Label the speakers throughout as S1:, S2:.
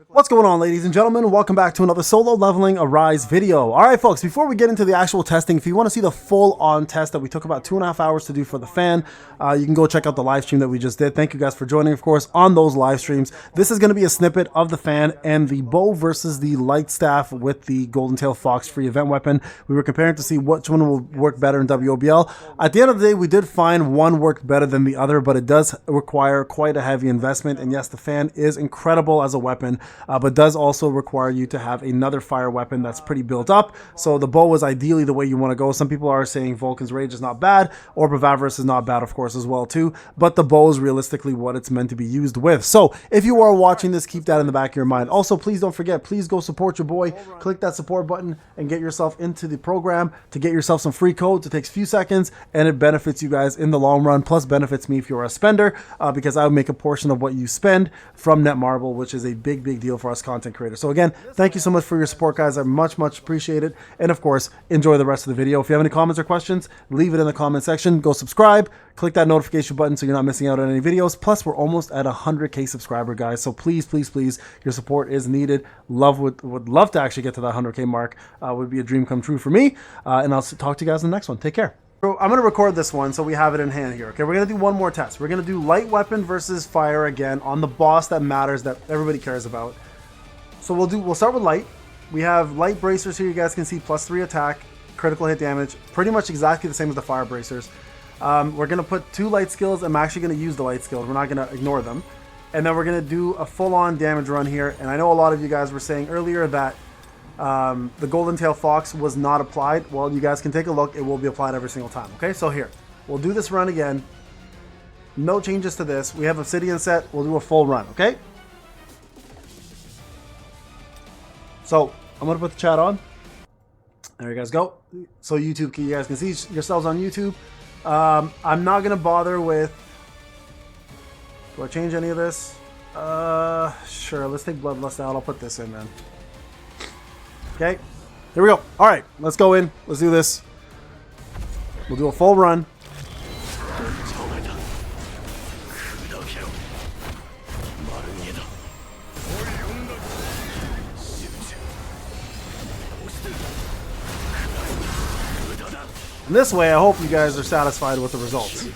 S1: What's going on, ladies and gentlemen? Welcome back to another solo leveling Arise video. Alright folks, before we get into the actual testing, if you want to see the full-on test that we took about 2.5 hours to do for the fan, you can go check out the live stream that we just did. Thank you guys for joining, of course, on those live streams. This is going to be a snippet of the fan and the bow versus the light staff with the Golden Tail Fox free event weapon. We were comparing to see which one will work better in WOBL. At the end of the day, we did find one worked better than the other, but it does require quite a heavy investment. And yes, the fan is incredible as a weapon, but does also require you to have another fire weapon that's pretty built up. So the bow is ideally the way you want to go. Some people are saying Vulcan's Rage is not bad, or Bravaverous is not bad, of course, as well too, but the bow is realistically what it's meant to be used with. So if you are watching this, keep that in the back of your mind. Also, please don't forget, please go support your boy. Click that support button and get yourself into the program to get yourself some free codes. It takes a few seconds and it benefits you guys in the long run, plus benefits me if you're a spender, because I would make a portion of what you spend from Netmarble, which is a big deal for us content creators. So again, thank you so much for your support, guys. I much appreciate it. And of course, enjoy the rest of the video. If you have any comments or questions, leave it in the comment section. Go subscribe, click that notification button so you're not missing out on any videos. Plus, we're almost at 100k subscriber, guys. So please, your support is needed. Would love to actually get to that 100k mark. Would be a dream come true for me. And I'll talk to you guys in the next one. Take care. So I'm going to record this one so we have it in hand here. Okay, we're going to do one more test. We're going to do light weapon versus fire again on the boss that matters, that everybody cares about. So we'll start with light. We have light bracers here. You guys can see +3 attack, critical hit damage, pretty much exactly the same as the fire bracers. We're going to put 2 light skills. I'm actually going to use the light skills. We're not going to ignore them. And then we're going to do a full-on damage run here. And I know a lot of you guys were saying earlier that the Golden Tail Fox was not applied. Well, you guys can take a look. It will be applied every single time. Okay, so here. We'll do this run again. No changes to this. We have Obsidian set. We'll do a full run, okay? So I'm going to put the chat on. There you guys go. So YouTube, you guys can see yourselves on YouTube. I'm not going to bother with... Do I change any of this? Sure, let's take Bloodlust out. I'll put this in then. Okay, here we go. All right, let's go in. Let's do this. We'll do a full run. And this way, I hope you guys are satisfied with the results.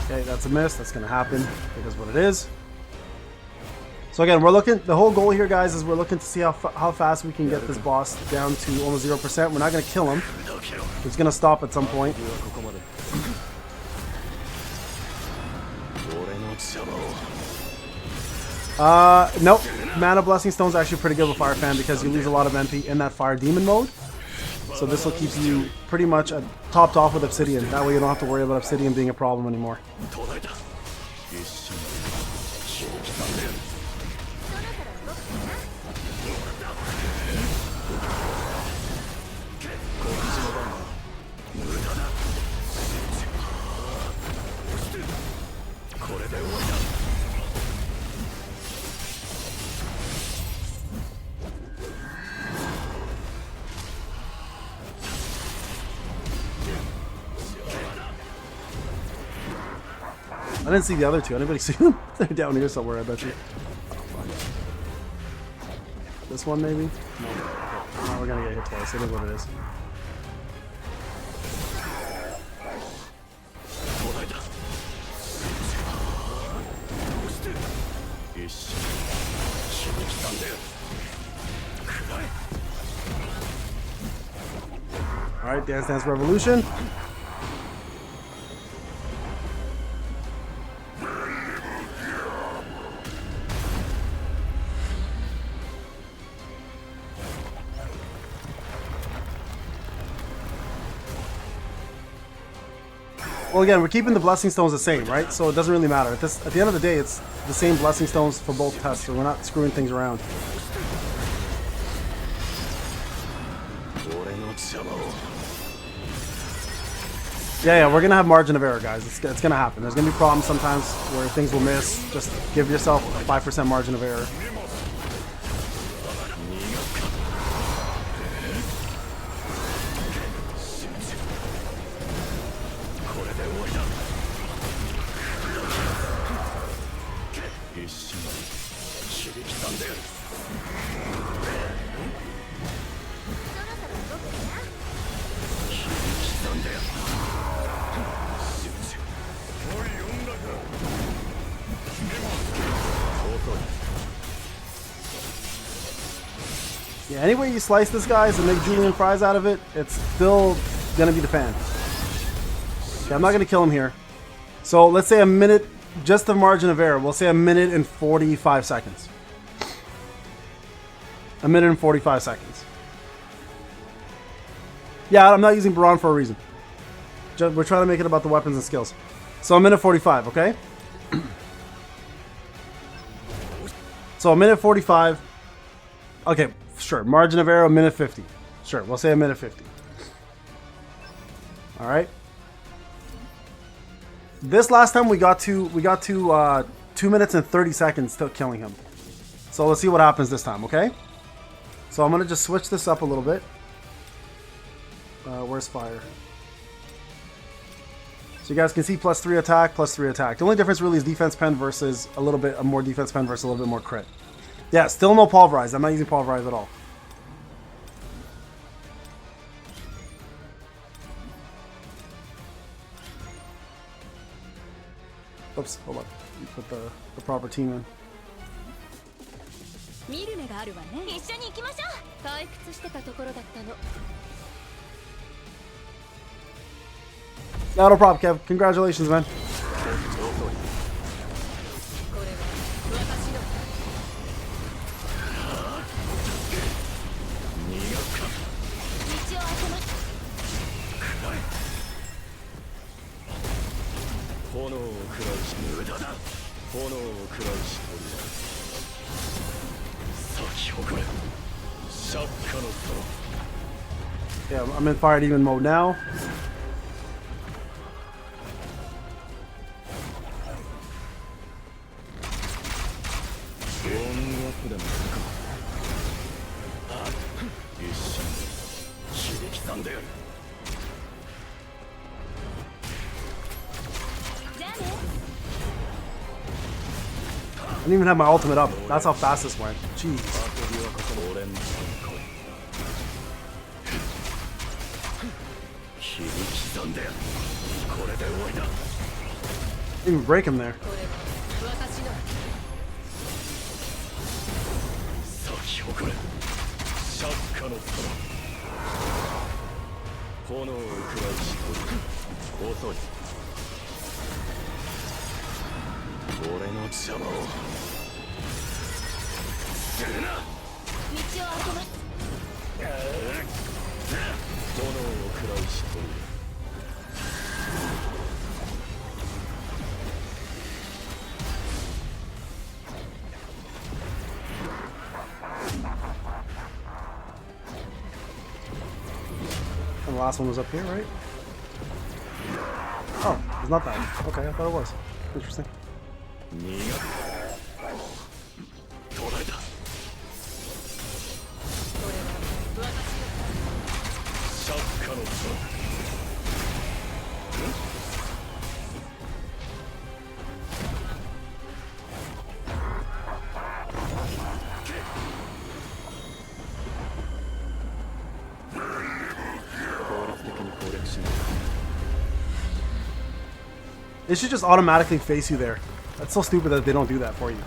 S1: Okay, that's a miss. That's going to happen. It is what it is. So again, we're looking, the whole goal here, guys, is we're looking to see how fast we can get this boss down to almost 0%. We're not going to kill him. It's going to stop at some point. Nope. Mana Blessing Stone is actually pretty good with Fire Fan because you lose a lot of MP in that Fire Demon mode. So this will keep you pretty much topped off with Obsidian. That way you don't have to worry about Obsidian being a problem anymore. I didn't see the other two. Anybody see them? They're down here somewhere, I bet you. This one, maybe? No. No, we're gonna get hit twice. It is what it is. Alright, Dance Dance Revolution. Well, again, we're keeping the Blessing Stones the same, right? So it doesn't really matter. At the end of the day, it's the same Blessing Stones for both tests, so we're not screwing things around. Yeah, we're gonna have margin of error, guys. It's gonna happen. There's gonna be problems sometimes where things will miss. Just give yourself a 5% margin of error. Yeah, any way you slice this, guys, and make julienne fries out of it, it's still gonna be the fan. Okay, I'm not gonna kill him here. So let's say a minute, just the margin of error. We'll say a minute and 45 seconds. A minute and 45 seconds. Yeah, I'm not using Baron for a reason. We're trying to make it about the weapons and skills. So a minute 45, okay? So a minute 45. Okay, sure. Margin of error, a minute 50. Sure, we'll say a minute 50. All right. This last time we got to 2 minutes and 30 seconds till killing him. So let's see what happens this time, okay? So I'm gonna just switch this up a little bit. Where's fire? So you guys can see +3 attack, +3 attack. The only difference really is defense pen versus a little bit more defense pen versus a little bit more crit. Yeah, still no pulverize. I'm not using pulverize at all. Oops, hold on. You put the proper team in. Yeah, no problem, Kev. Congratulations, man. Yeah, I'm in fire demon mode now. I didn't even have my ultimate up. That's how fast this went. Jeez. Didn't even break him there. And the last one was up here, right? Oh, it's not that one. Okay, I thought it was. Interesting. It should just automatically face you there. That's so stupid that they don't do that for you.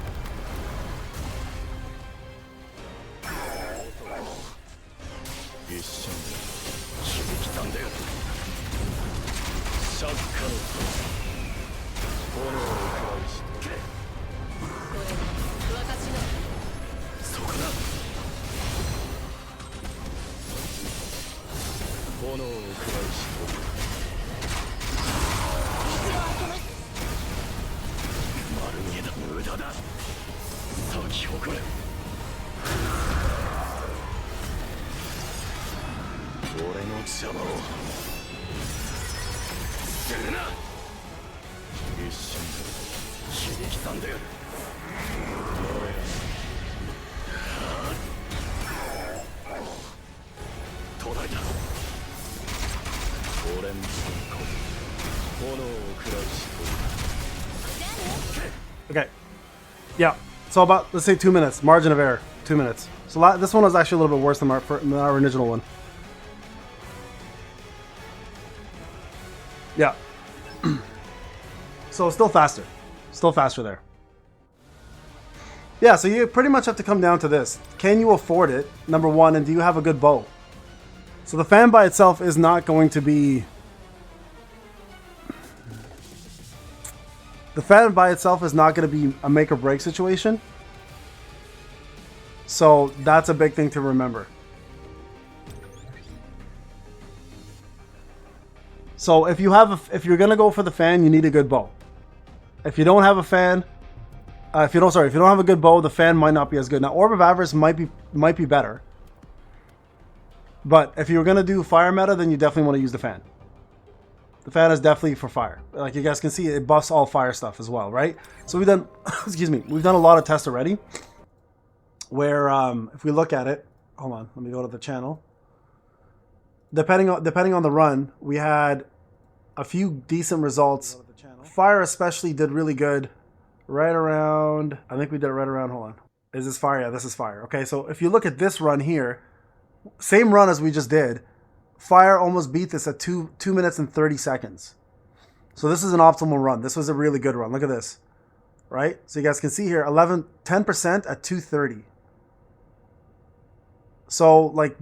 S1: Okay. Yeah. So about, let's say 2 minutes. Margin of error. 2 minutes. So this one was actually a little bit worse than our original one. Yeah. So still faster. Still faster there. Yeah, so you pretty much have to come down to this. Can you afford it? Number one, and do you have a good bow? So the fan by itself is not going to be... The fan by itself is not going to be a make or break situation. So that's a big thing to remember. So if you're going to go for the fan, you need a good bow. If you don't have a fan, if you don't have a good bow, the fan might not be as good. Now, Orb of Avarice might be better. But if you're going to do fire meta, then you definitely want to use the fan. The fan is definitely for fire. Like you guys can see, it buffs all fire stuff as well, right? So we've done, excuse me, we've done a lot of tests already. Where if we look at it, hold on, let me go to the channel. Depending on the run, we had a few decent results. Fire especially did really good. Right around, I think we did it right around, hold on. Is this fire? Yeah, this is fire. Okay, so if you look at this run here, same run as we just did, fire almost beat this at 2 minutes and 30 seconds. So this is an optimal run. This was a really good run. Look at this, right? So you guys can see here, 10% at 2:30. So like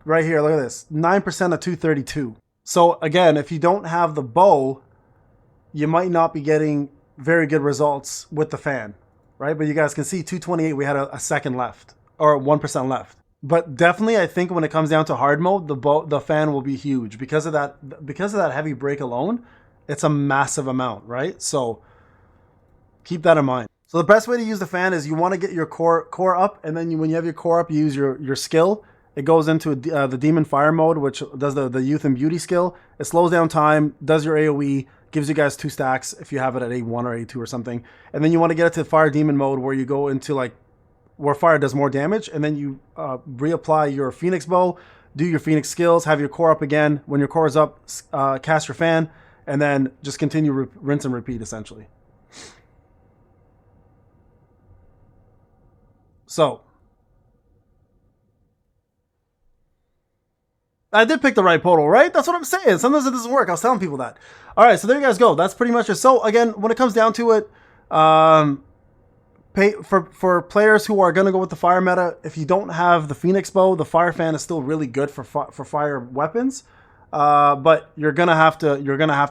S1: right here, look at this, 9% at 2:32. So again, if you don't have the bow, you might not be getting very good results with the fan, right? But you guys can see 228, we had a second left, or 1% left. But definitely, I think when it comes down to hard mode, the fan will be huge because of that heavy break alone. It's a massive amount, right? So keep that in mind. So the best way to use the fan is you want to get your core up, and then when you have your core up, you use your skill. It goes into the Demon Fire mode, which does the Youth and Beauty skill. It slows down time, does your AoE, gives you guys 2 stacks if you have it at A1 or A2 or something. And then you want to get it to Fire Demon mode where you go into like where fire does more damage, and then you reapply your Phoenix Bow, do your Phoenix skills, have your core up again. When your core is up, cast your fan, and then just continue rinse and repeat essentially. So I did pick the right portal, right? That's what I'm saying. Sometimes it doesn't work. I was telling people that. All right, so there you guys go. That's pretty much it. So again, when it comes down to it, for players who are going to go with the fire meta, if you don't have the Phoenix Bow, the fire fan is still really good for fire weapons. But you're gonna have to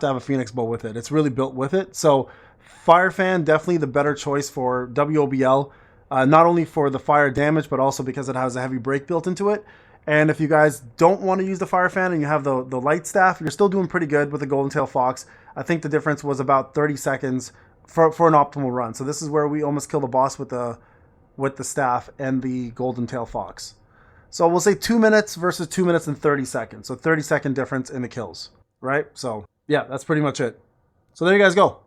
S1: have a Phoenix Bow with it. It's really built with it. So fire fan definitely the better choice for WOBL. Not only for the fire damage, but also because it has a heavy break built into it. And if you guys don't want to use the fire fan and you have the light staff, you're still doing pretty good with the Golden Tail Fox. I think the difference was about 30 seconds for an optimal run. So this is where we almost killed the boss with the staff and the Golden Tail Fox. So we'll say 2 minutes versus 2 minutes and 30 seconds. So 30-second difference in the kills, right? So yeah, that's pretty much it. So there you guys go.